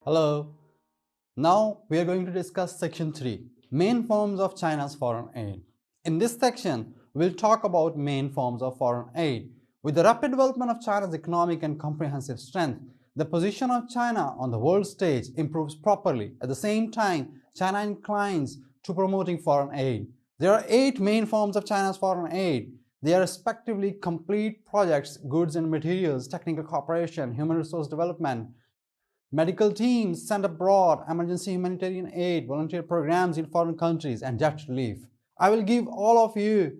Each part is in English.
Hello. Now we are going to discuss section 3, main forms of China's foreign aid. In this section, we'll talk about main forms of foreign aid. With the rapid development of China's economic and comprehensive strength, the position of China on the world stage improves properly. At the same time, China inclines to promoting foreign aid. There are 8 main forms of China's foreign aid. They are respectively complete projects, goods and materials, technical cooperation, human resource development, medical teams sent abroad, emergency humanitarian aid, volunteer programs in foreign countries, and debt relief. I will give all of you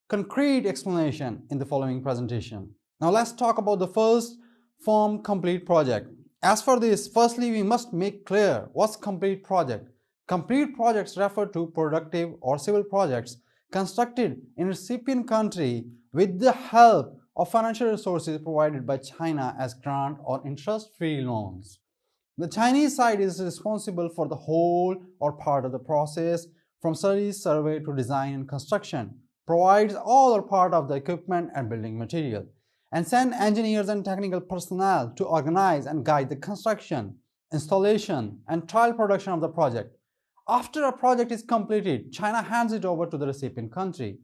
concrete explanation in the following presentation. Now let's talk about the first form, complete project. As for this, firstly we must make clear what's complete project. Complete projects refer to productive or civil projects constructed in recipient country with the help of financial resources provided by China as grant or interest-free loans. The Chinese side is responsible for the whole or part of the process from studies, survey to design and construction, provides all or part of the equipment and building material, and send engineers and technical personnel to organize and guide the construction, installation, and trial production of the project. After a project is completed, China hands it over to the recipient country.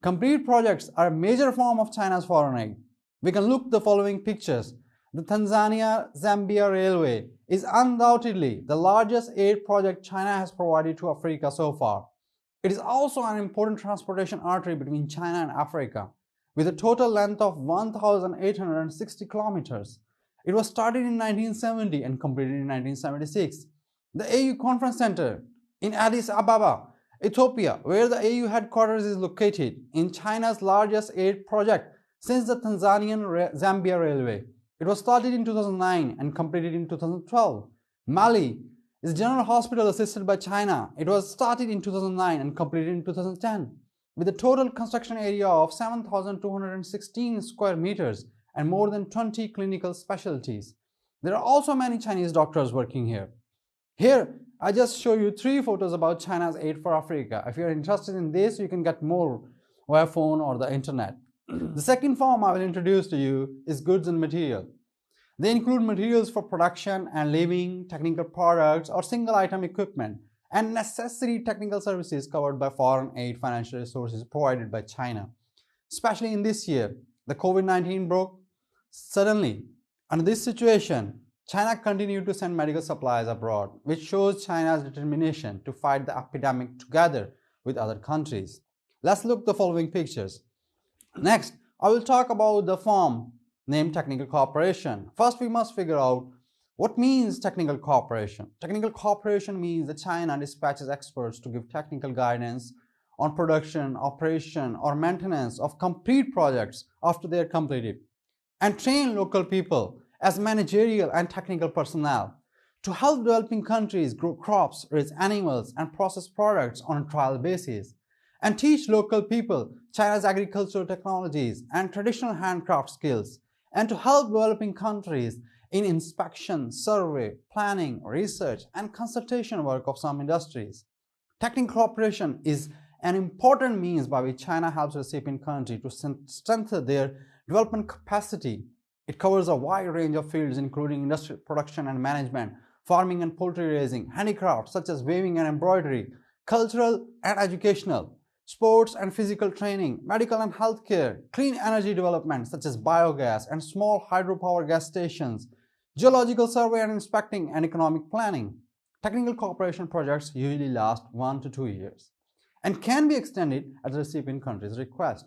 Complete projects are a major form of China's foreign aid. We can look at the following pictures. The Tanzania-Zambia Railway is undoubtedly the largest aid project China has provided to Africa so far. It is also an important transportation artery between China and Africa, with a total length of 1,860 kilometers. It was started in 1970 and completed in 1976. The AU Conference Center in Addis Ababa, Ethiopia, where the AU headquarters is located, in China's largest aid project since the Tanzanian-Zambia Railway. It was started in 2009 and completed in 2012. Mali is General Hospital assisted by China. It was started in 2009 and completed in 2010 with a total construction area of 7,216 square meters and more than 20 clinical specialties. There are also many Chinese doctors working here. Here, I just show you 3 photos about China's aid for Africa. If you are interested in this, you can get more via phone or the internet. The second form I will introduce to you is goods and material. They include materials for production and living, technical products or single item equipment, and necessary technical services covered by foreign aid financial resources provided by China. Especially in this year, the COVID-19 broke suddenly. Under this situation, China continued to send medical supplies abroad, which shows China's determination to fight the epidemic together with other countries. Let's look at the following pictures. Next, I will talk about the form named technical cooperation. First, we must figure out what means technical cooperation. Technical cooperation means that China dispatches experts to give technical guidance on production, operation, or maintenance of complete projects after they are completed, and train local people as managerial and technical personnel to help developing countries grow crops, raise animals, and process products on a trial basis, and teach local people China's agricultural technologies and traditional handcraft skills, and to help developing countries in inspection, survey, planning, research, and consultation work of some industries. Technical cooperation is an important means by which China helps recipient countries to strengthen their development capacity. It covers a wide range of fields including industrial production and management, farming and poultry raising, handicrafts such as weaving and embroidery, cultural and educational, sports and physical training, medical and healthcare, clean energy development such as biogas and small hydropower gas stations, geological survey and inspecting, and economic planning. Technical cooperation projects usually last 1 to 2 years and can be extended at the recipient country's request.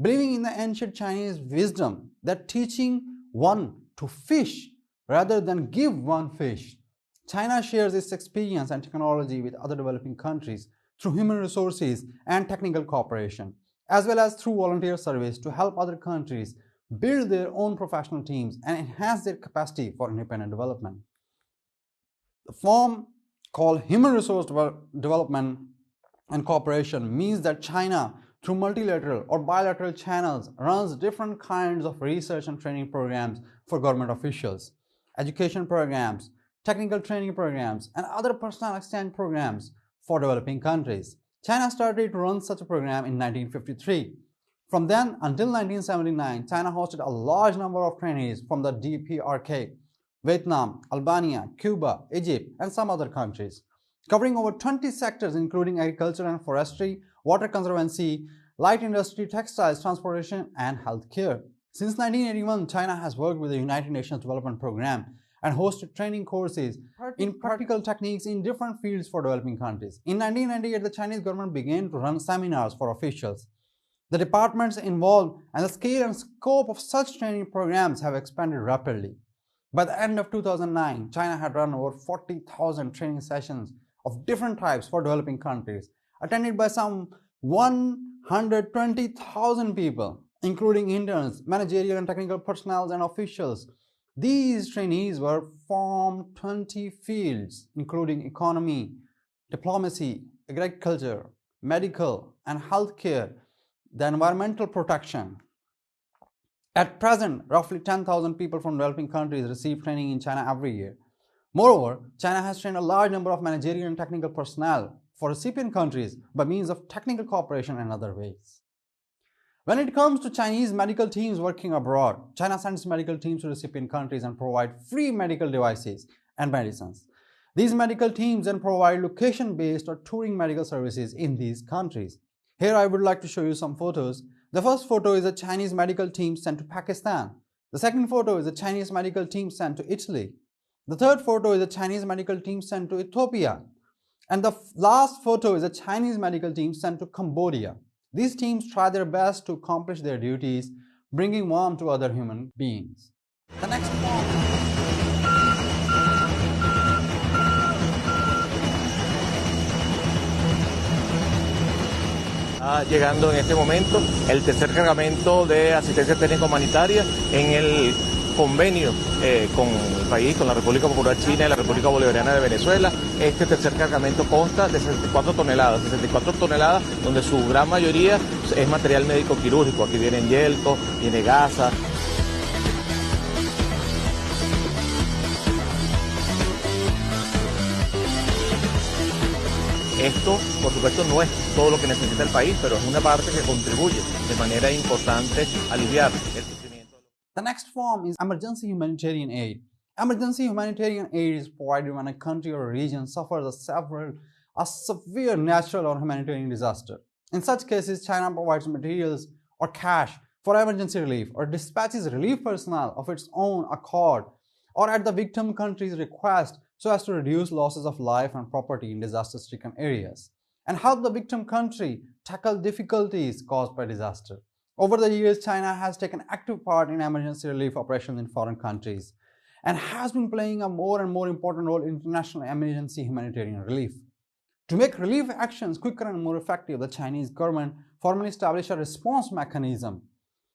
Believing in the ancient Chinese wisdom that teaching one to fish rather than give one fish, China shares its experience and technology with other developing countries through human resources and technical cooperation, as well as through volunteer service to help other countries build their own professional teams and enhance their capacity for independent development. The form called human resource development and cooperation means that China, through multilateral or bilateral channels, runs different kinds of research and training programs for government officials, education programs, technical training programs, and other personal exchange programs for developing countries. China started to run such a program in 1953. From then until 1979, China hosted a large number of trainees from the DPRK Vietnam, Albania, Cuba, Egypt, and some other countries, covering over 20 sectors including agriculture and forestry, water conservancy, light industry, textiles, transportation, and healthcare. Since 1981, China has worked with the United Nations Development Programme and hosted training courses in practical techniques in different fields for developing countries. In 1998, the Chinese government began to run seminars for officials. The departments involved and the scale and scope of such training programs have expanded rapidly. By the end of 2009, China had run over 40,000 training sessions of different types for developing countries, attended by some 120,000 people, including interns, managerial and technical personnel, and officials. These trainees were from 20 fields, including economy, diplomacy, agriculture, medical, and healthcare, the environmental protection. At present, roughly 10,000 people from developing countries receive training in China every year. Moreover, China has trained a large number of managerial and technical personnel for recipient countries by means of technical cooperation and other ways. When it comes to Chinese medical teams working abroad, China sends medical teams to recipient countries and provide free medical devices and medicines. These medical teams then provide location-based or touring medical services in these countries. Here I would like to show you some photos. The first photo is a Chinese medical team sent to Pakistan. The second photo is a Chinese medical team sent to Italy. The third photo is a Chinese medical team sent to Ethiopia. And the last photo is a Chinese medical team sent to Cambodia. These teams try their best to accomplish their duties, bringing warmth to other human beings. The next one. Llegando en este momento el tercer cargamento de asistencia técnica humanitaria en el convenio con el país, con la República Popular China y la República Bolivariana de Venezuela. Este tercer cargamento consta de 64 toneladas, donde su gran mayoría es material médico quirúrgico. Aquí vienen yelcos, viene gasa. Esto, por supuesto, no es todo lo que necesita el país, pero es una parte que contribuye de manera importante a aliviar el sufrimiento. The next form is emergency humanitarian aid. Emergency humanitarian aid is provided when a country or a region suffers a severe natural or humanitarian disaster. In such cases, China provides materials or cash for emergency relief or dispatches relief personnel of its own accord or at the victim country's request so as to reduce losses of life and property in disaster-stricken areas and help the victim country tackle difficulties caused by disaster. Over the years, China has taken active part in emergency relief operations in foreign countries and has been playing a more and more important role in international emergency humanitarian relief. To make relief actions quicker and more effective, the Chinese government formally established a response mechanism,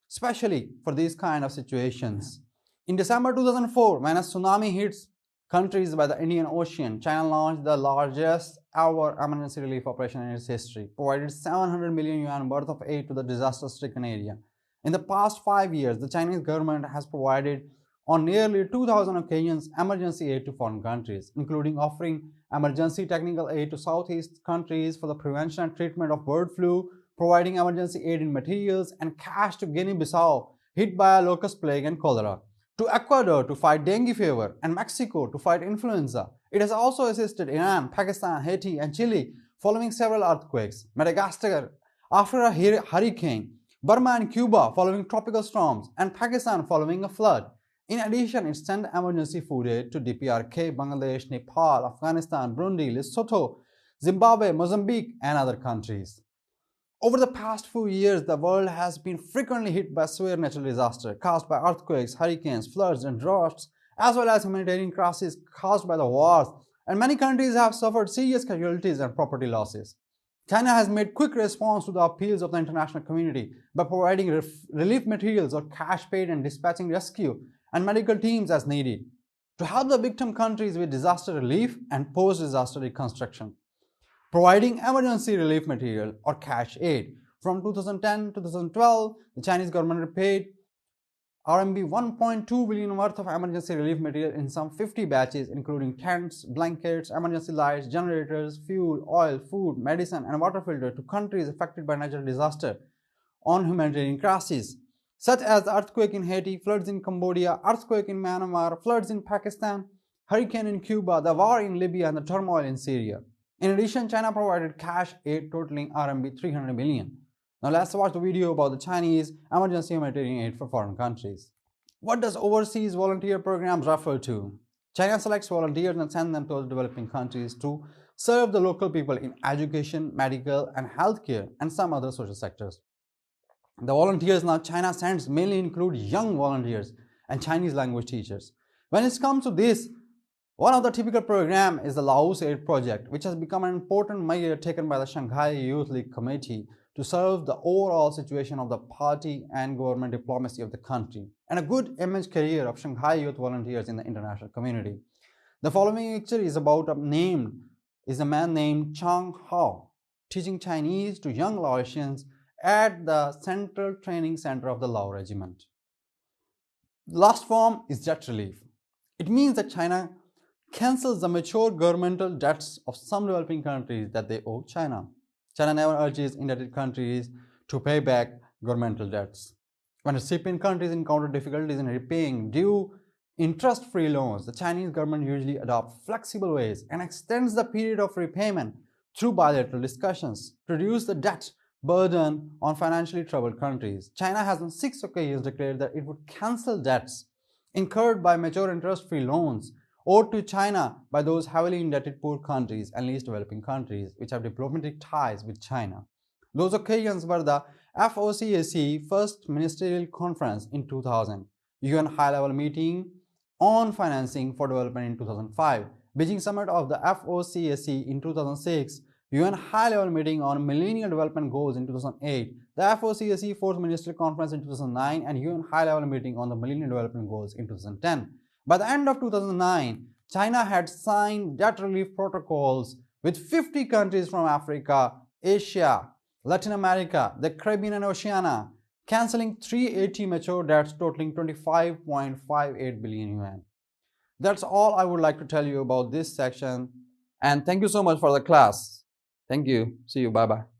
especially for these kind of situations. In December 2004, when a tsunami hits countries by the Indian Ocean, China launched the largest ever emergency relief operation in its history, provided 700 million yuan worth of aid to the disaster-stricken area. In the past 5 years, the Chinese government has provided on nearly 2,000 occasions emergency aid to foreign countries, including offering emergency technical aid to Southeast countries for the prevention and treatment of bird flu, providing emergency aid in materials and cash to Guinea-Bissau hit by a locust plague and cholera, to Ecuador to fight dengue fever, and Mexico to fight influenza. It has also assisted Iran, Pakistan, Haiti, and Chile following several earthquakes, Madagascar after a hurricane, Burma and Cuba following tropical storms, and Pakistan following a flood. In addition, it sent emergency food aid to DPRK, Bangladesh, Nepal, Afghanistan, Burundi, Lesotho, Zimbabwe, Mozambique, and other countries. Over the past few years, the world has been frequently hit by severe natural disasters caused by earthquakes, hurricanes, floods, and droughts, as well as humanitarian crises caused by the wars, and many countries have suffered serious casualties and property losses. China has made quick response to the appeals of the international community by providing relief materials or cash paid and dispatching rescue and medical teams as needed to help the victim countries with disaster relief and post-disaster reconstruction. Providing emergency relief material or cash aid. From 2010 to 2012, the Chinese government repaid RMB 1.2 billion worth of emergency relief material in some 50 batches, including tents, blankets, emergency lights, generators, fuel, oil, food, medicine, and water filter to countries affected by natural disaster on humanitarian crises. such as the earthquake in Haiti, floods in Cambodia, earthquake in Myanmar, floods in Pakistan, hurricane in Cuba, the war in Libya, and the turmoil in Syria. In addition, China provided cash aid totaling RMB 300 billion. Now let's watch the video about the Chinese emergency humanitarian aid for foreign countries. What does overseas volunteer programs refer to? China selects volunteers and sends them to other developing countries to serve the local people in education, medical, and healthcare, and some other social sectors. The volunteers now China sends mainly include young volunteers and Chinese language teachers. When it comes to this, one of the typical program is the Laos Aid Project, which has become an important measure taken by the Shanghai Youth League Committee to serve the overall situation of the party and government diplomacy of the country, and a good image career of Shanghai youth volunteers in the international community. The following picture is about a man named Chang Hao, teaching Chinese to young Laotians at the Central Training Center of the Lao Regiment. The last form is debt relief. It means that China cancels the mature governmental debts of some developing countries that they owe China. China never urges indebted countries to pay back governmental debts. When recipient countries encounter difficulties in repaying due interest-free loans, the Chinese government usually adopts flexible ways and extends the period of repayment through bilateral discussions to reduce the debt burden on financially troubled countries. China has on 6 occasions declared that it would cancel debts incurred by mature interest-free loans owed to China by those heavily indebted poor countries and least developing countries which have diplomatic ties with China. Those occasions were the FOCAC First Ministerial Conference in 2000, UN High-Level Meeting on Financing for Development in 2005, Beijing Summit of the FOCAC in 2006, UN High-Level Meeting on Millennium Development Goals in 2008, the FOCAC Fourth Ministerial Conference in 2009, and UN High-Level Meeting on the Millennium Development Goals in 2010. By the end of 2009, China had signed debt relief protocols with 50 countries from Africa, Asia, Latin America, the Caribbean, and Oceania, cancelling 380 mature debts totaling 25.58 billion yuan. That's all I would like to tell you about this section, and thank you so much for the class. Thank you. See you. Bye-bye.